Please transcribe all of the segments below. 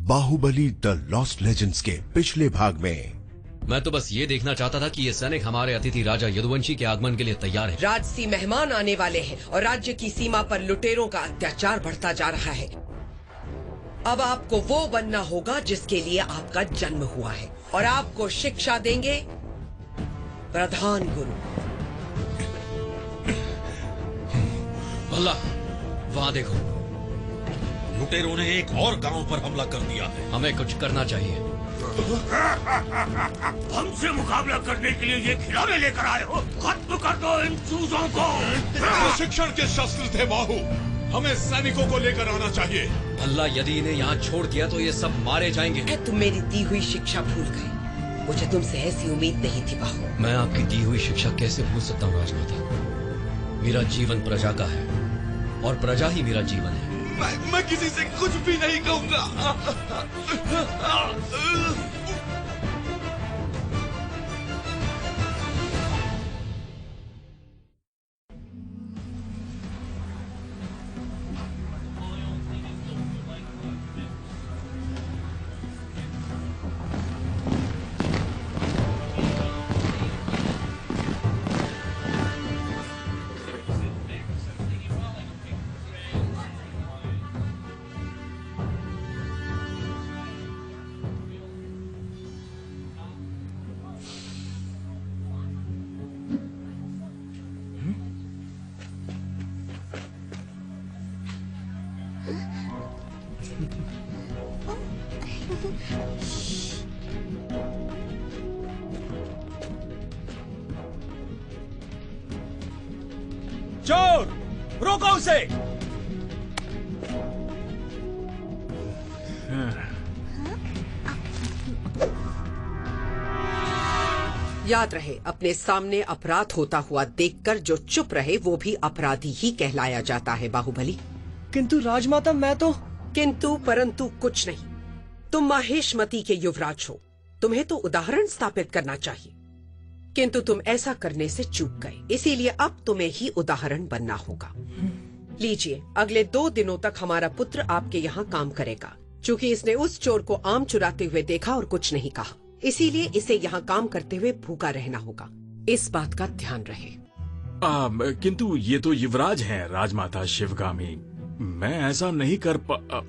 Baahubali the lost legends के पिछले भाग में। मैं तो बस ये देखना चाहता था कि ये सैनिक हमारे अतिथि राजा यदुवंशी के आगमन के लिए तैयार है। राजसी मेहमान आने वाले हैं और राज्य की सीमा पर लुटेरों का अत्याचार बढ़ता जा रहा है। अब आपको वो बनना होगा जिसके लिए आपका जन्म हुआ है और आपको शिक्षा देंगे प्रधान गुरु। भल्ला, वहाँ देखो, लुटेरों ने एक और गांव पर हमला कर दिया है। हमें कुछ करना चाहिए। हमसे मुकाबला करने के लिए ये खिलौने लेकर आए हो? खत्म कर दो इन चूजों को। प्रशिक्षण के शस्त्र थे बाहु, हमें सैनिकों को लेकर आना चाहिए। भल्ला, यदि इन्हें यहाँ छोड़ दिया तो ये सब मारे जाएंगे। तुम मेरी दी हुई शिक्षा भूल गए। मुझे तुमसे ऐसी उम्मीद नहीं थी बाहु। मैं आपकी दी हुई शिक्षा कैसे भूल सकता हूँ राजमाता। मेरा जीवन प्रजा का है और प्रजा ही मेरा जीवन है। मैं किसी से कुछ भी नहीं कहूंगा। चोर, रोको उसे। याद रहे, अपने सामने अपराध होता हुआ देखकर जो चुप रहे वो भी अपराधी ही कहलाया जाता है बाहुबली। किंतु राजमाता, मैं तो। किंतु परंतु कुछ नहीं। तुम माहेशमती के युवराज हो, तुम्हें तो उदाहरण स्थापित करना चाहिए, किंतु तुम ऐसा करने से चूक गए। इसीलिए अब तुम्हें ही उदाहरण बनना होगा। लीजिए, अगले 2 दिनों तक हमारा पुत्र आपके यहाँ काम करेगा। चूँकि इसने उस चोर को आम चुराते हुए देखा और कुछ नहीं कहा, इसीलिए इसे यहाँ काम करते हुए भूखा रहना होगा। इस बात का ध्यान रहे। किंतु ये तो युवराज हैं राजमाता शिवगामी। मैं ऐसा नहीं कर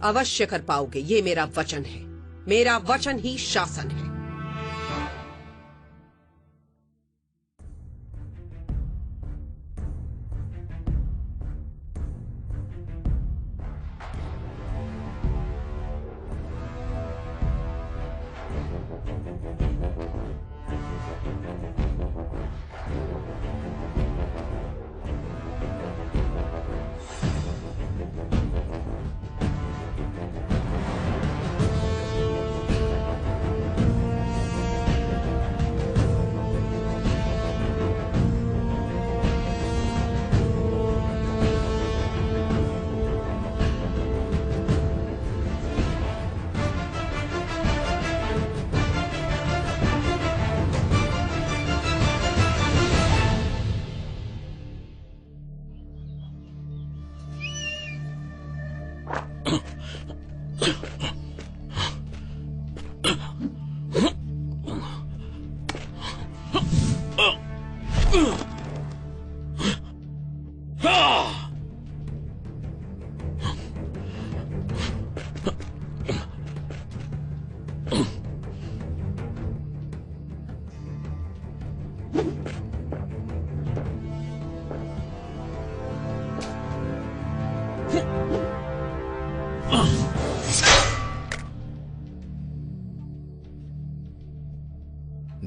अवश्य कर पाओगे, ये मेरा वचन है। मेरा वचन ही शासन है।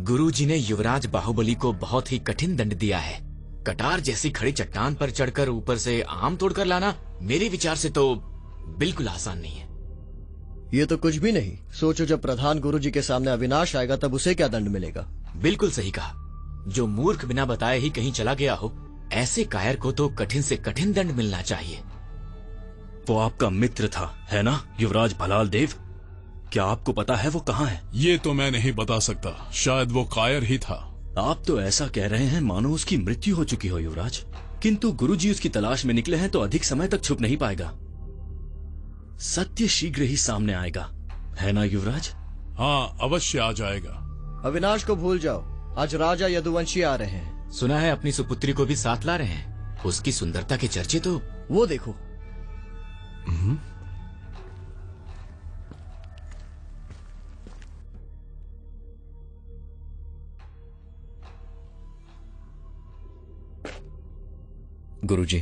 गुरुजी ने युवराज बाहुबली को बहुत ही कठिन दंड दिया है। कटार जैसी खड़ी चट्टान पर चढ़कर ऊपर से आम तोड़कर लाना मेरे विचार से तो बिल्कुल आसान नहीं है। ये तो कुछ भी नहीं। सोचो, जब प्रधान गुरुजी के सामने अविनाश आएगा तब उसे क्या दंड मिलेगा। बिल्कुल सही कहा। जो मूर्ख बिना बताए ही कहीं चला गया हो, ऐसे कायर को तो कठिन से कठिन दंड मिलना चाहिए। वो आपका मित्र था, है ना युवराज भलाल देव? क्या आपको पता है वो कहाँ है? ये तो मैं नहीं बता सकता, शायद वो कायर ही था। आप तो ऐसा कह रहे हैं मानो उसकी मृत्यु हो चुकी हो युवराज। किंतु गुरुजी उसकी तलाश में निकले हैं तो अधिक समय तक छुप नहीं पाएगा। सत्य शीघ्र ही सामने आएगा, है ना युवराज? हाँ, अवश्य आ जाएगा। अविनाश को भूल जाओ, आज राजा यदुवंशी आ रहे हैं। सुना है अपनी सुपुत्री को भी साथ ला रहे हैं। उसकी सुंदरता के चर्चे तो। वो देखो। गुरुजी,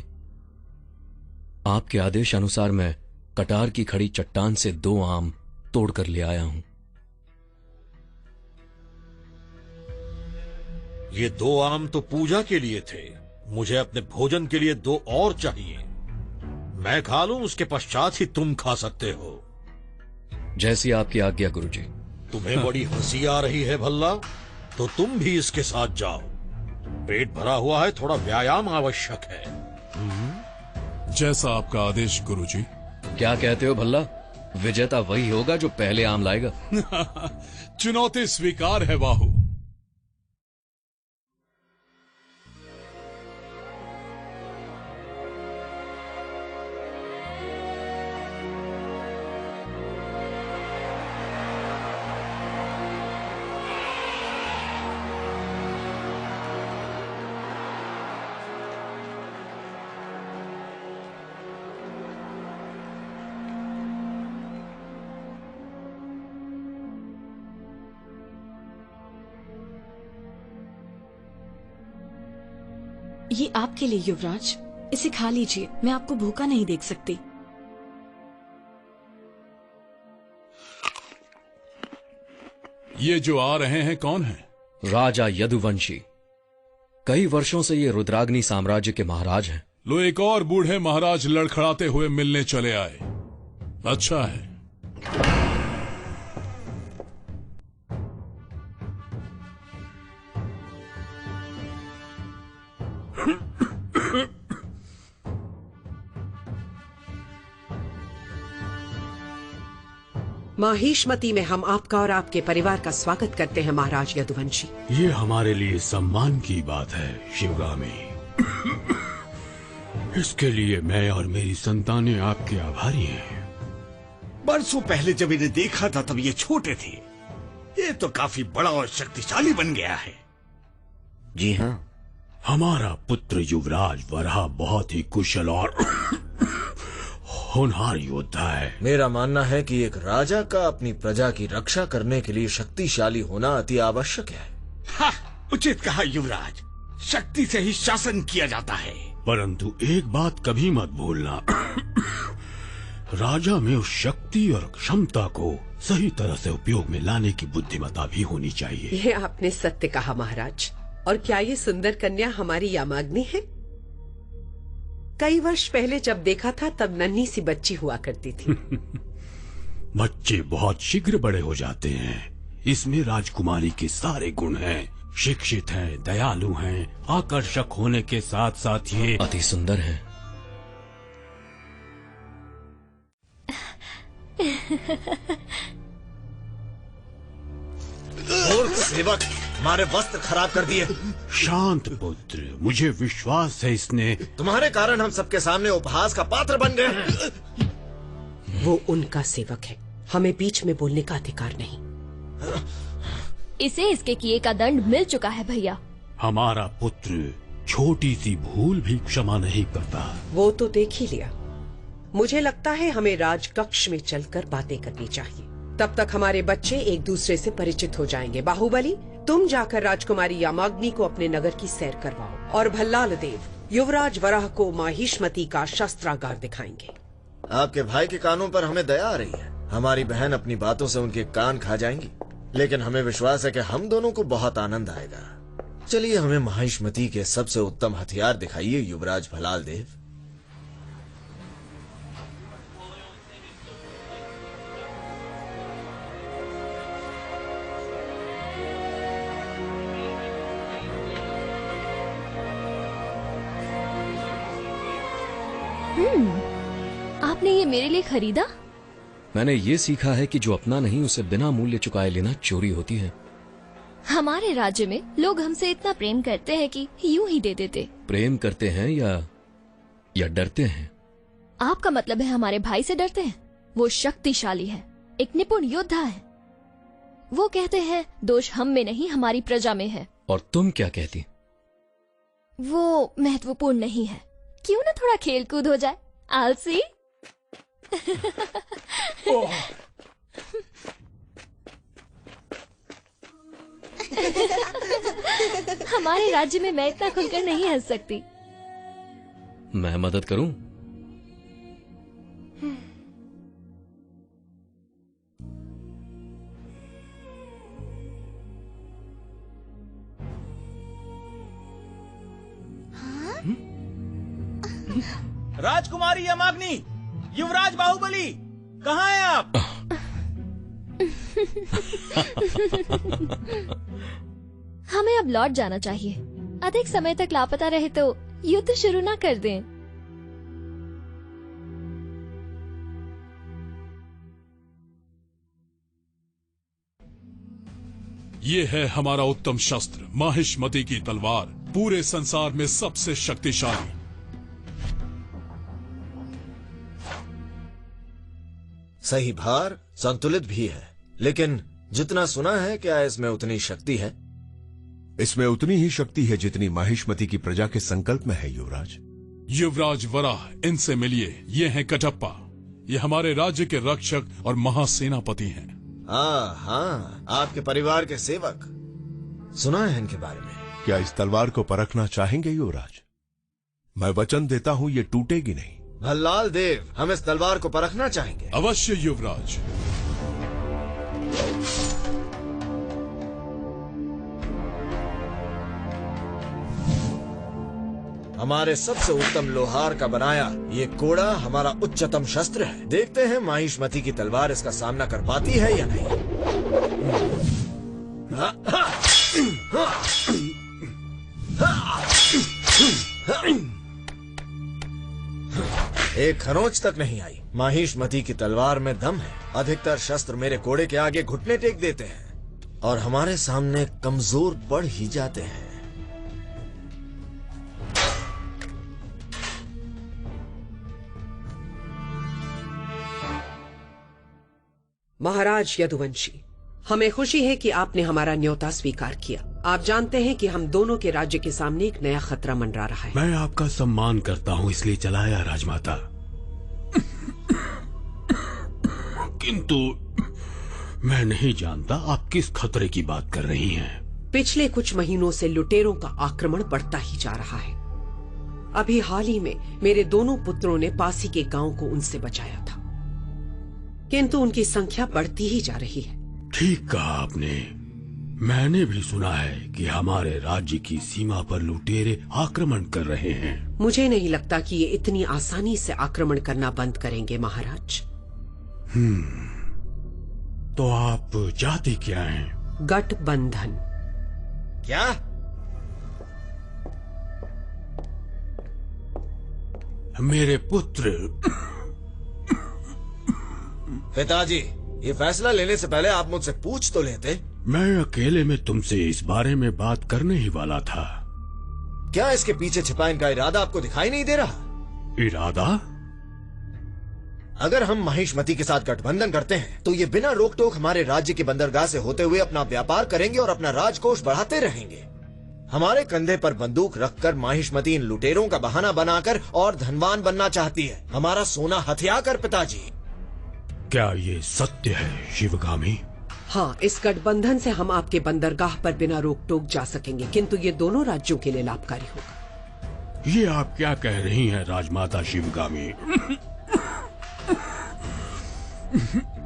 आपके आदेश अनुसार मैं कटार की खड़ी चट्टान से 2 आम तोड़कर ले आया हूं। ये 2 आम तो पूजा के लिए थे। मुझे अपने भोजन के लिए 2 और चाहिए। मैं खा लूं, उसके पश्चात ही तुम खा सकते हो। जैसी आपकी आज्ञा गुरुजी। तुम्हें बड़ी हंसी आ रही है भल्ला, तो तुम भी इसके साथ जाओ। पेट भरा हुआ है, थोड़ा व्यायाम आवश्यक है। जैसा आपका आदेश गुरुजी। क्या कहते हो भल्ला? विजेता वही होगा जो पहले आम लाएगा। चुनौती स्वीकार है बाहु। ये आपके लिए युवराज, इसे खा लीजिए। मैं आपको भूखा नहीं देख सकती। ये जो आ रहे हैं कौन हैं? राजा यदुवंशी। कई वर्षों से ये रुद्राग्नि साम्राज्य के महाराज हैं। लो, एक और बूढ़े महाराज लड़खड़ाते हुए मिलने चले आए। अच्छा है। माहिष्मती में हम आपका और आपके परिवार का स्वागत करते हैं महाराज यदुवंशी। ये हमारे लिए सम्मान की बात है शिवगामी। इसके लिए मैं और मेरी संतानें आपके आभारी हैं। बरसों पहले जब इन्हें देखा था तब ये छोटे थे। ये तो काफी बड़ा और शक्तिशाली बन गया है। जी हाँ। हमारा पुत्र युवराज वराह बहुत ही कुशल और होनहार योद्धा है। मेरा मानना है कि एक राजा का अपनी प्रजा की रक्षा करने के लिए शक्तिशाली होना अति आवश्यक है। हाँ, उचित कहा युवराज। शक्ति से ही शासन किया जाता है। परंतु एक बात कभी मत भूलना, राजा में उस शक्ति और क्षमता को सही तरह से उपयोग में लाने की बुद्धिमत्ता भी होनी चाहिए। ये आपने सत्य कहा महाराज। और क्या ये सुंदर कन्या हमारी यामाग्नि है? कई वर्ष पहले जब देखा था तब नन्ही सी बच्ची हुआ करती थी। बच्चे बहुत शीघ्र बड़े हो जाते हैं। इसमें राजकुमारी के सारे गुण हैं। शिक्षित हैं, दयालु हैं, आकर्षक होने के साथ साथ ये अति सुंदर हैं। और सेवक हमारे वस्त्र खराब कर दिए। शांत पुत्र, मुझे विश्वास है इसने तुम्हारे कारण हम सबके सामने उपहास का पात्र बन गए। वो उनका सेवक है, हमें बीच में बोलने का अधिकार नहीं। इसे इसके किए का दंड मिल चुका है भैया। हमारा पुत्र छोटी सी भूल भी क्षमा नहीं करता। वो तो देख ही लिया। मुझे लगता है हमें राजकक्ष में चलकर बातें करनी चाहिए। तब तक हमारे बच्चे एक दूसरे से परिचित हो जाएंगे। बाहुबली, तुम जाकर राजकुमारी यामाग्नि को अपने नगर की सैर करवाओ और भल्लाल देव युवराज वराह को माहिष्मती का शस्त्रागार दिखाएंगे। आपके भाई के कानों पर हमें दया आ रही है। हमारी बहन अपनी बातों से उनके कान खा जाएंगी, लेकिन हमें विश्वास है कि हम दोनों को बहुत आनंद आएगा। चलिए हमें माहिष्मती के सबसे उत्तम हथियार दिखाइए युवराज भल्लाल देव। आपने ये मेरे लिए खरीदा? मैंने ये सीखा है कि जो अपना नहीं उसे बिना मूल्य चुकाए लेना चोरी होती है। हमारे राज्य में लोग हमसे इतना प्रेम करते हैं कि यूं ही दे देते। प्रेम करते हैं या डरते हैं? आपका मतलब है हमारे भाई से डरते हैं? वो शक्तिशाली है, एक निपुण योद्धा है। वो कहते हैं दोष हम में नहीं हमारी प्रजा में है। और तुम क्या कहती? वो महत्वपूर्ण नहीं है। क्यों ना थोड़ा खेल कूद हो जाए, आलसी। हमारे राज्य में मैं इतना खुलकर नहीं हंस सकती। मैं मदद करूं? राजकुमारी यमाग्नि, युवराज बाहुबली, कहाँ हैं आप? हमें अब लौट जाना चाहिए। अधिक समय तक लापता रहे तो युद्ध शुरू ना कर दें। ये है हमारा उत्तम शस्त्र, माहिष्मति की तलवार, पूरे संसार में सबसे शक्तिशाली। सही भार, संतुलित भी है, लेकिन जितना सुना है क्या इसमें उतनी शक्ति है? इसमें उतनी ही शक्ति है जितनी माहिष्मति की प्रजा के संकल्प में है युवराज। युवराज वराह, इनसे मिलिए। ये हैं कटप्पा। ये हमारे राज्य के रक्षक और महासेनापति हैं। हाँ, आपके परिवार के सेवक। सुना है इनके बारे में। क्या इस तलवार को परखना चाहेंगे युवराज? मैं वचन देता हूँ ये टूटेगी नहीं। भल्लाल देव, हम इस तलवार को परखना चाहेंगे। अवश्य युवराज। हमारे सबसे उत्तम लोहार का बनाया ये कोड़ा हमारा उच्चतम शस्त्र है। देखते हैं माहिष्मति की तलवार इसका सामना कर पाती है या नहीं। एक खरोंच तक नहीं आई। माहिष्मति की तलवार में दम है। अधिकतर शस्त्र मेरे कोड़े के आगे घुटने टेक देते हैं और हमारे सामने कमजोर पड़ ही जाते हैं। महाराज यदुवंशी, हमें खुशी है कि आपने हमारा न्योता स्वीकार किया। आप जानते हैं कि हम दोनों के राज्य के सामने एक नया खतरा मंडरा रहा है। मैं आपका सम्मान करता हूँ, इसलिए चलाया राजमाता। किंतु मैं नहीं जानता आप किस खतरे की बात कर रही हैं। पिछले कुछ महीनों से लुटेरों का आक्रमण बढ़ता ही जा रहा है। अभी हाल ही में मेरे दोनों पुत्रों ने पास ही के गांव को उनसे बचाया था, किंतु उनकी संख्या बढ़ती ही जा रही है। ठीक कहा आपने। मैंने भी सुना है कि हमारे राज्य की सीमा पर लुटेरे आक्रमण कर रहे हैं। मुझे नहीं लगता कि ये इतनी आसानी से आक्रमण करना बंद करेंगे महाराज। तो आप जाति क्या हैं? गठबंधन। क्या? मेरे पुत्र। पिताजी, ये फैसला लेने से पहले आप मुझसे पूछ तो लेते। मैं अकेले में तुमसे इस बारे में बात करने ही वाला था। क्या इसके पीछे छिपा इनका इरादा आपको दिखाई नहीं दे रहा? इरादा? अगर हम माहिष्मति के साथ गठबंधन करते हैं तो ये बिना रोक टोक हमारे राज्य की बंदरगाह से होते हुए अपना व्यापार करेंगे और अपना राजकोष बढ़ाते रहेंगे। हमारे कंधे पर बंदूक रखकर माहिष्मति इन लुटेरों का बहाना बनाकर और धनवान बनना चाहती है, हमारा सोना हथिया कर। पिताजी, क्या ये सत्य है शिवगामी? हाँ, इस गठबंधन से हम आपके बंदरगाह पर बिना रोक टोक जा सकेंगे, किंतु ये दोनों राज्यों के लिए लाभकारी होगा। ये आप क्या कह रही हैं राजमाता शिवगामी?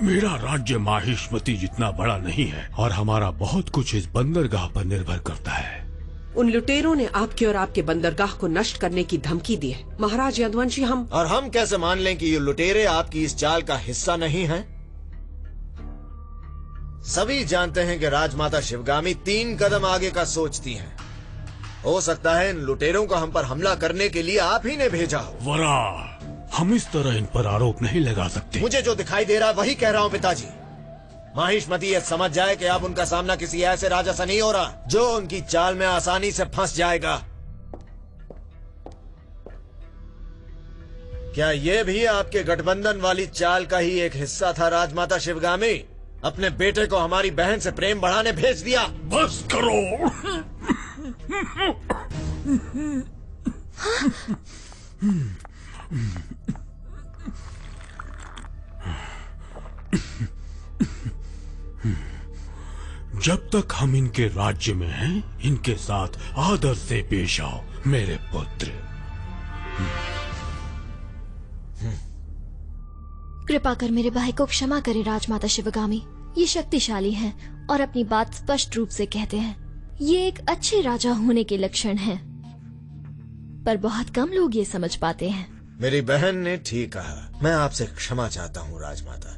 मेरा राज्य माहिष्मति जितना बड़ा नहीं है और हमारा बहुत कुछ इस बंदरगाह पर निर्भर करता है। उन लुटेरों ने आपके और आपके बंदरगाह को नष्ट करने की धमकी दी है। महाराज यदुवंशी, हम कैसे मान लें कि ये लुटेरे आपकी इस चाल का हिस्सा नहीं हैं? सभी जानते हैं कि राजमाता शिवगामी 3 कदम आगे का सोचती हैं। हो सकता है इन लुटेरों को हम पर हमला करने के लिए आप ही ने भेजा हो। वरा, हम इस तरह इन पर आरोप नहीं लगा सकते। मुझे जो दिखाई दे रहा है वही कह रहा हूँ पिताजी। माहिष्मति ये समझ जाए कि अब उनका सामना किसी ऐसे राजा से नहीं हो रहा जो उनकी चाल में आसानी से फंस जाएगा। क्या ये भी आपके गठबंधन वाली चाल का ही एक हिस्सा था राजमाता शिवगामी? अपने बेटे को हमारी बहन से प्रेम बढ़ाने भेज दिया। बस करो। जब तक हम इनके राज्य में हैं, इनके साथ आदर से पेश आओ मेरे पुत्र। कृपा कर मेरे भाई को क्षमा करें राजमाता शिवगामी। ये शक्तिशाली हैं और अपनी बात स्पष्ट रूप से कहते हैं। ये एक अच्छे राजा होने के लक्षण हैं, पर बहुत कम लोग ये समझ पाते हैं। मेरी बहन ने ठीक कहा। मैं आपसे क्षमा चाहता हूँ राजमाता।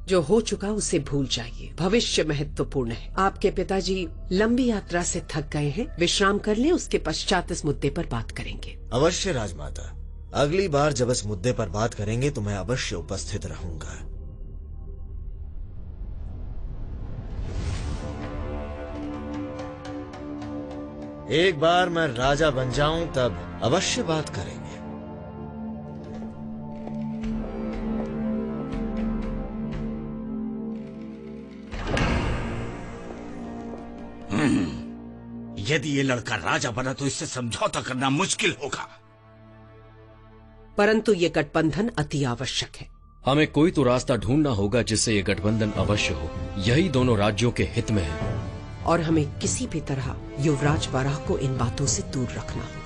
जो हो चुका उसे भूल जाइए। भविष्य महत्वपूर्ण है। आपके पिताजी लंबी यात्रा से थक गए हैं, विश्राम कर लें, उसके पश्चात इस मुद्दे पर बात करेंगे। अवश्य राजमाता। अगली बार जब इस मुद्दे पर बात करेंगे तो मैं अवश्य उपस्थित रहूंगा। एक बार मैं राजा बन जाऊं तब अवश्य बात करेंगे। यदि ये लड़का राजा बना तो इससे समझौता करना मुश्किल होगा। परंतु ये गठबंधन अति आवश्यक है। हमें कोई तो रास्ता ढूंढना होगा जिससे ये गठबंधन अवश्य हो। यही दोनों राज्यों के हित में है। और हमें किसी भी तरह युवराज वराह को इन बातों से दूर रखना होगा।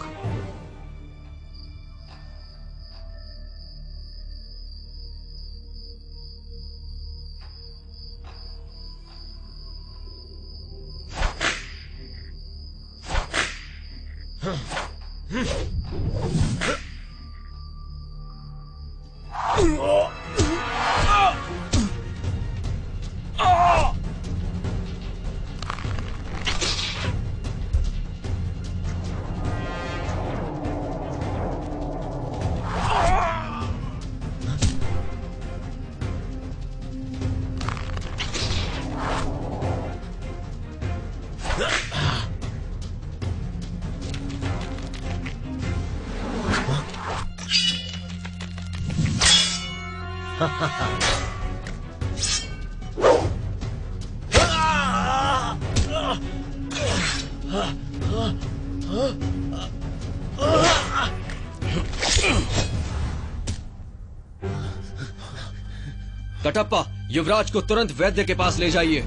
कटप्पा, युवराज को तुरंत वैद्य के पास ले जाइए।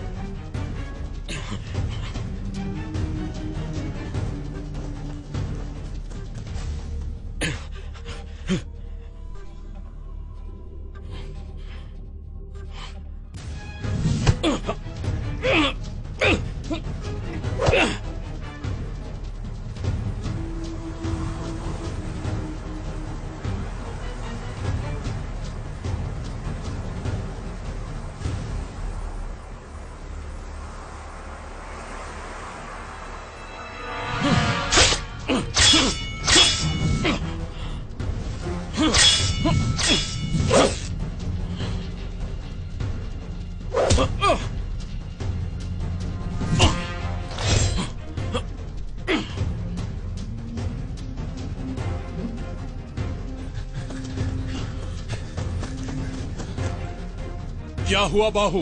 क्या हुआ बाहु?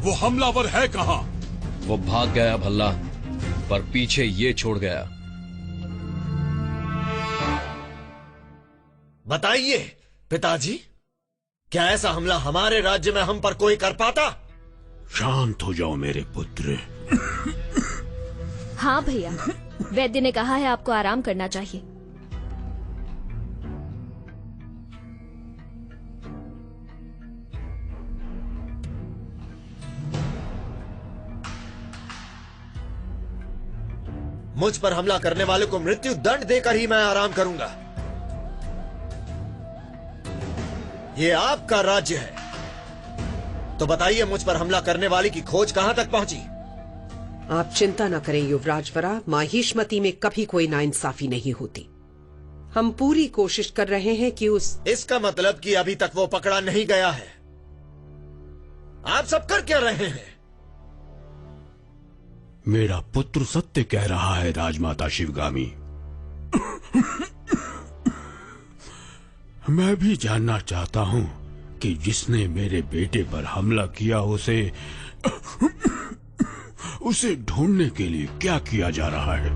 वो हमलावर है कहाँ? वो भाग गया भल्ला, पर पीछे ये छोड़ गया। बताइए पिताजी, क्या ऐसा हमला हमारे राज्य में हम पर कोई कर पाता? शांत हो जाओ मेरे पुत्र। हाँ भैया, वैद्य ने कहा है आपको आराम करना चाहिए। मुझ पर हमला करने वाले को मृत्यु दंड देकर ही मैं आराम करूंगा। ये आपका राज्य है, तो बताइए मुझ पर हमला करने वाले की खोज कहां तक पहुंची? आप चिंता न करें युवराज वराह, माहिष्मती में कभी कोई नाइंसाफी नहीं होती। हम पूरी कोशिश कर रहे हैं कि इसका मतलब कि अभी तक वो पकड़ा नहीं गया है। आप सब कर क्या रहे हैं? मेरा पुत्र सत्य कह रहा है राजमाता शिवगामी। मैं भी जानना चाहता हूँ कि जिसने मेरे बेटे पर हमला किया उसे ढूंढने के लिए क्या किया जा रहा है।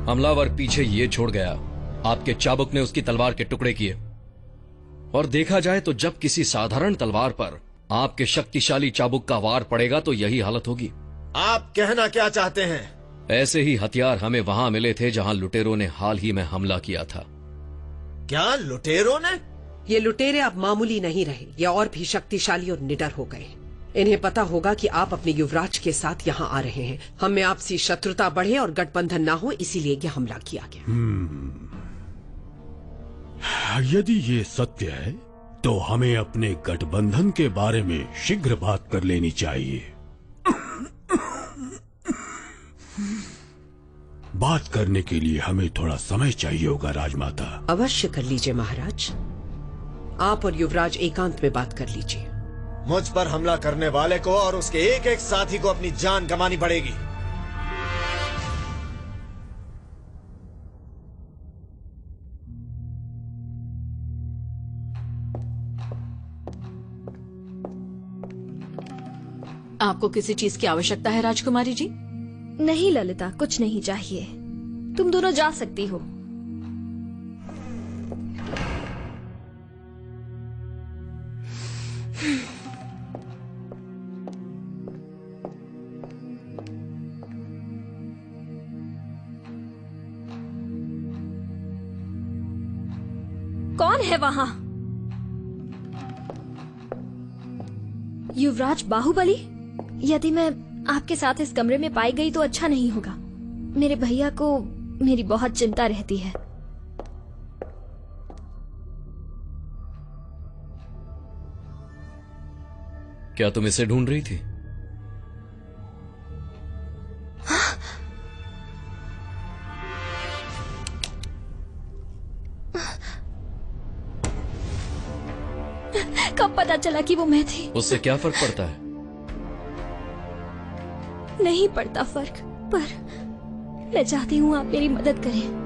हमलावर पीछे ये छोड़ गया, आपके चाबुक ने उसकी तलवार के टुकड़े किए। और देखा जाए तो जब किसी साधारण तलवार पर आपके शक्तिशाली चाबुक का वार पड़ेगा तो यही हालत होगी। आप कहना क्या चाहते हैं? ऐसे ही हथियार हमें वहां मिले थे जहां लुटेरों ने हाल ही में हमला किया था। क्या लुटेरों ने? ये लुटेरे अब मामूली नहीं रहे, ये और भी शक्तिशाली और निडर हो गए। इन्हें पता होगा कि आप अपने युवराज के साथ यहाँ आ रहे हैं। हम में आपसी शत्रुता बढ़े और गठबंधन ना हो, इसीलिए ये हमला किया गया। यदि ये सत्य है तो हमें अपने गठबंधन के बारे में शीघ्र बात कर लेनी चाहिए। बात करने के लिए हमें थोड़ा समय चाहिए होगा राजमाता। अवश्य कर लीजिए महाराज। आप और युवराज एकांत में बात कर लीजिए। मुझ पर हमला करने वाले को और उसके एक एक साथी को अपनी जान गंवानी पड़ेगी। आपको किसी चीज की आवश्यकता है राजकुमारी जी? नहीं ललिता, कुछ नहीं चाहिए। तुम दोनों जा सकती हो। कौन है वहां? युवराज बाहुबली? यदि मैं आपके साथ इस कमरे में पाई गई तो अच्छा नहीं होगा। मेरे भैया को मेरी बहुत चिंता रहती है। क्या तुम इसे ढूंढ रही थी? कब पता चला कि वो मैं थी? उससे क्या फर्क पड़ता है? नहीं पड़ता फर्क, पर मैं चाहती हूँ आप मेरी मदद करें।